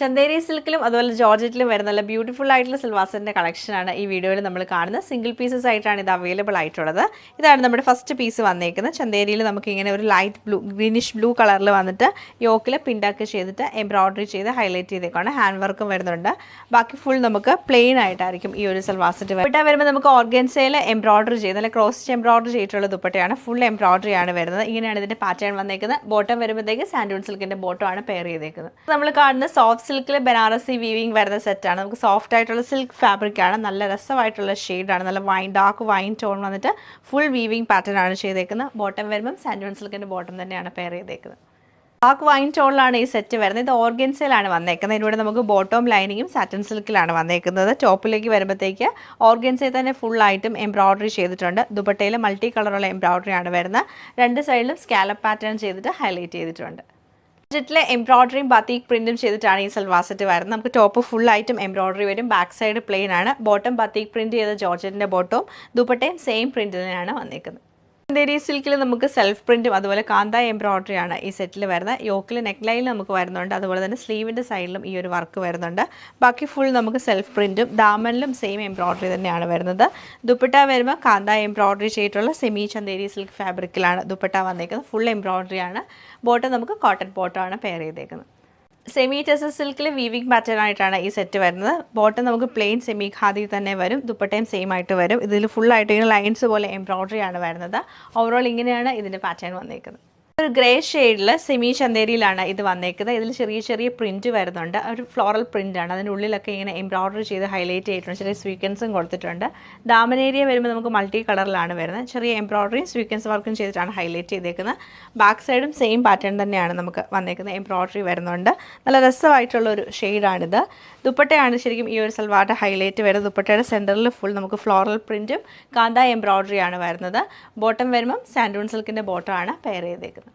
ചന്ദേരി സിൽക്കിലും അതുപോലെ ജോർജറ്റിലും വരുന്ന നല്ല ബ്യൂട്ടിഫുൾ ആയിട്ടുള്ള സിൽവാസറിൻ്റെ കളക്ഷനാണ് ഈ വീഡിയോയിൽ നമ്മൾ കാണുന്നത്. സിംഗിൾ പീസസ് ആയിട്ടാണ് ഇത് അവൈലബിൾ ആയിട്ടുള്ളത്. ഇതാണ് നമ്മുടെ ഫസ്റ്റ് പീസ് വന്നേക്കുന്നത്. ചന്ദേരിയിൽ നമുക്ക് ഇങ്ങനെ ഒരു ലൈറ്റ് ബ്ലൂ ഗ്രീനിഷ് ബ്ലൂ കളറിൽ വന്നിട്ട് യോക്കിൽ പിൻഡാക്ക് ചെയ്തിട്ട് എംബ്രോയ്ഡറി ചെയ്ത് ഹൈലൈറ്റ് ചെയ്തേക്കാണ്. ഹാൻഡ് വർക്കും വരുന്നുണ്ട്. ബാക്കി ഫുൾ നമുക്ക് പ്ലെയിൻ ആയിട്ടായിരിക്കും ഈ ഒരു സിൽവാസറ്റ് വരുമ്പോൾ നമുക്ക് ഓർഗൻസയിൽ എംബ്രോയ്ഡറി ചെയ്ത് നല്ല ക്രോസ് എംബ്രോയ്ഡറി ചെയ്തിട്ടുള്ള ദുപ്പട്ടയാണ്. ഫുൾ എംബ്രോയ്ഡറി ആണ് വരുന്നത്. ഇങ്ങനെയാണ് ഇതിൻ്റെ പാറ്റേൺ വന്നേക്കുന്നത്. ബോട്ടം വരുമ്പോഴത്തേക്ക് സാൻഡൂൺ സിൽക്കിൻ്റെ ബോട്ടം ആണ് പെയർ ചെയ്തേക്കുന്നത്. നമ്മൾ കാണുന്ന സോഫ്റ്റ് സിൽക്കിൽ ബനാറസി വീവിങ് വരുന്ന സെറ്റാണ്. നമുക്ക് സോഫ്റ്റ് ആയിട്ടുള്ള സിൽക്ക് ഫാബ്രിക് ആണ്. നല്ല രസമായിട്ടുള്ള ഷെയ്ഡാണ്. നല്ല ഡാർക്ക് വൈൻ ടോൺ വന്നിട്ട് ഫുൾ വീവിങ് പാറ്റേൺ ആണ് ചെയ്തേക്കുന്നത്. ബോട്ടം വരുമ്പം സാൻഡൂൺ സിൽക്കിൻ്റെ ബോട്ടം തന്നെയാണ് പെയർ ചെയ്തേക്കുന്നത്. ഡാർക്ക് വൈൻ ടോണിലാണ് ഈ സെറ്റ് വരുന്നത്. ഇത് ഓർഗൻസയിലാണ് വന്നേക്കുന്നത്. ഇതിലൂടെ നമുക്ക് ബോട്ടം ലൈനിങ്ങും സാറ്റൻ സിൽക്കിലാണ് വന്നേക്കുന്നത്. ടോപ്പിലേക്ക് വരുമ്പോഴത്തേക്ക് ഓർഗൻസയിൽ തന്നെ ഫുള്ളായിട്ടും എംബ്രോയ്ഡറി ചെയ്തിട്ടുണ്ട്. ദുപ്പട്ടയിൽ മൾട്ടി കളറുള്ള എംബ്രോയ്ഡറി ആണ് വരുന്നത്. രണ്ട് സൈഡിലും സ്കാലപ്പ് പാറ്റേൺ ചെയ്തിട്ട് ഹൈലൈറ്റ് ചെയ്തിട്ടുണ്ട്. ജോർജറ്റിലെ എംബ്രോയ്ഡറിയും ബത്തീക് പ്രിന്റും ചെയ്തിട്ടാണ് ഈ സൽവാസറ്റ് വരുന്നത്. നമുക്ക് ടോപ്പ് ഫുള്ളായിട്ടും എംബ്രോയ്ഡറി വരും. ബാക്ക് സൈഡ് പ്ലെയിൻ ആണ്. ബോട്ടം ബത്തീക് പ്രിന്റ് ചെയ്ത ജോർജറ്റിൻ്റെ ബോട്ടവും ദുപ്പട്ടയും സെയിം പ്രിന്റ് തന്നെയാണ് വന്നേക്കുന്നത്. ചന്ദേരി സിൽക്കിൽ നമുക്ക് സെൽഫ് പ്രിന്റും അതുപോലെ കാന്ത എംബ്രോയ്ഡറി ആണ് ഈ സെറ്റിൽ വരുന്നത്. യോക്കിൽ നെക്ക് ലൈനിൽ നമുക്ക് വരുന്നുണ്ട്. അതുപോലെ തന്നെ സ്ലീവിൻ്റെ സൈഡിലും ഈ ഒരു വർക്ക് വരുന്നുണ്ട്. ബാക്കി ഫുൾ നമുക്ക് സെൽഫ് പ്രിന്റും ദാമനിലും സെയിം എംബ്രോയ്ഡറി തന്നെയാണ് വരുന്നത്. ദുപ്പട്ട വരുമ്പോൾ കാന്ത എംബ്രോയ്ഡറി ചെയ്തിട്ടുള്ള സെമി ചന്ദേരി സിൽക്ക് ഫാബ്രിക്കിലാണ് ദുപ്പട്ട വന്നേക്കുന്നത്. ഫുൾ എംബ്രോയ്ഡറി ആണ്. ബോട്ടം നമുക്ക് കോട്ടൺ ബോട്ടമാണ് പെയർ ചെയ്തേക്കുന്നത്. സെമി ടെസർ സിൽക്കിൽ വീവിംഗ് പാറ്റേൺ ആയിട്ടാണ് ഈ സെറ്റ് വരുന്നത്. ബോട്ടം നമുക്ക് പ്ലെയിൻ സെമി ഖാദി തന്നെ വരും. ദുപ്പട്ടയും സെയിം ആയിട്ട് വരും. ഇതിൽ ഫുള്ളായിട്ട് ഇങ്ങനെ ലൈൻസ് പോലെ എംബ്രോയ്ഡറി ആണ് വരുന്നത്. ഓവറോൾ ഇങ്ങനെയാണ് ഇതിൻ്റെ പാറ്റേൺ വന്നേക്കുന്നത്. ഒരു ഗ്രേ ഷെയ്ഡിൽ സെമി ചന്ദേരിയിലാണ് ഇത് വന്നേക്കുന്നത്. ഇതിൽ ചെറിയ ചെറിയ പ്രിൻറ്റ് വരുന്നുണ്ട്. ഒരു ഫ്ലോറൽ പ്രിൻ്റാണ്. അതിൻ്റെ ഉള്ളിലൊക്കെ ഇങ്ങനെ എംബ്രോയ്ഡറി ചെയ്ത് ഹൈലൈറ്റ് ചെയ്തിട്ടുണ്ട്. ചെറിയ സ്വീക്വൻസും കൊടുത്തിട്ടുണ്ട്. ദാമൻ ഏരിയ വരുമ്പോൾ നമുക്ക് മൾട്ടി കളറിലാണ് വരുന്നത്. ചെറിയ എംബ്രോയ്ഡറിയും സ്വീക്വൻസ് വർക്കും ചെയ്തിട്ടാണ് ഹൈലൈറ്റ് ചെയ്തേക്കുന്നത്. ബാക്ക് സൈഡും സെയിം പാറ്റേൺ തന്നെയാണ് നമുക്ക് വന്നേക്കുന്നത്. എംബ്രോയ്ഡറി വരുന്നുണ്ട്. നല്ല രസമായിട്ടുള്ള ഒരു ഷെയ്ഡാണിത്. ദുപ്പട്ടയാണ് ശരിക്കും ഈ ഒരു സൽവാറിൻ്റെ ഹൈലൈറ്റ് വരുന്നത്. ദുപ്പട്ടയുടെ സെൻറ്ററിൽ ഫുൾ നമുക്ക് ഫ്ലോറൽ പ്രിൻറ്റും കാന്ത എംബ്രോയ്ഡറിയാണ് വരുന്നത്. ബോട്ടം വരുമ്പം സാൻഡൂൺ സിൽക്കിൻ്റെ ബോട്ടമാണ് പെയർ ചെയ്തേക്കുന്നത്.